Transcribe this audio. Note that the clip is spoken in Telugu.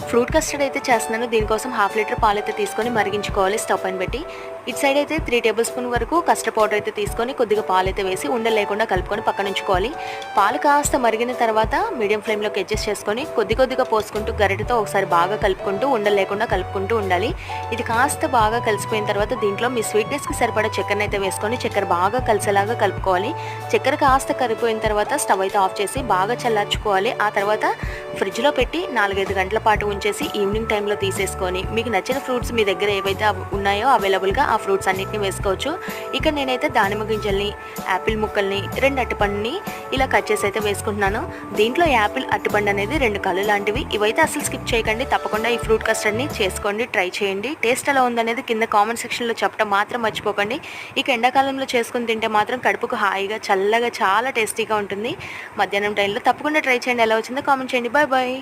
ఫ్రూట్ కస్టర్డ్ అయితే చేస్తున్నాను. దీనికోసం హాఫ్ లీటర్ పాలైతే తీసుకొని మరిగించుకోవాలి స్టవ్ పైన పెట్టి. ఇటు సైడ్ అయితే 3 టేబుల్ స్పూన్ వరకు కస్టర్డ్ పౌడర్ అయితే తీసుకొని కొద్దిగా పాలైతే వేసి ఉండలు లేకుండా కలుపుకొని పక్కన ఉంచుకోవాలి. పాలు కాస్త మరిగిన తర్వాత మీడియం ఫ్లేమ్లోకి అడ్జస్ట్ చేసుకొని కొద్దిగా పోసుకుంటూ గరిటెతో ఒకసారి బాగా కలుపుకుంటూ ఉండలు లేకుండా కలుపుకుంటూ ఉండాలి. ఇది కాస్త బాగా కలిసిపోయిన తర్వాత దీంట్లో మీ స్వీట్నెస్కి సరిపడా చక్కెరని అయితే వేసుకొని చక్కెర బాగా కలిసేలాగా కలుపుకోవాలి. చక్కెర కాస్త కరిగిపోయిన తర్వాత స్టవ్ అయితే ఆఫ్ చేసి బాగా చల్లార్చుకోవాలి. ఆ తర్వాత ఫ్రిడ్జ్లో పెట్టి 4-5 గంటల పాటు ఉంచేసి ఈవినింగ్ టైంలో తీసేసుకొని మీకు నచ్చిన ఫ్రూట్స్ మీ దగ్గర ఏవైతే ఉన్నాయో అవైలబుల్గా ఆ ఫ్రూట్స్ అన్నిటిని వేసుకోవచ్చు. ఇక్కడ నేనైతే దానిమ్మ గింజల్ని, యాపిల్ ముక్కల్ని, 2 అరటిపండుని ఇలా కట్ చేసి అయితే వేసుకుంటున్నాను. దీంట్లో యాపిల్, అరటిపండు అనేది 2 కళ్ళు లాంటివి. ఇవైతే అసలు స్కిప్ చేయకండి. తప్పకుండా ఈ ఫ్రూట్ కస్టర్డ్ని చేసుకోండి, ట్రై చేయండి. టేస్ట్ ఎలా ఉందనేది కింద కామెంట్ సెక్షన్లో చెప్పడం మాత్రం మర్చిపోకండి. ఇక ఎండాకాలంలో చేసుకుని తింటే మాత్రం కడుపుకు హాయిగా చల్లగా చాలా టేస్టీగా ఉంటుంది. మధ్యాహ్నం టైంలో తప్పకుండా ట్రై చేయండి. ఎలా వచ్చిందో కామెంట్ చేయండి. Bye bye.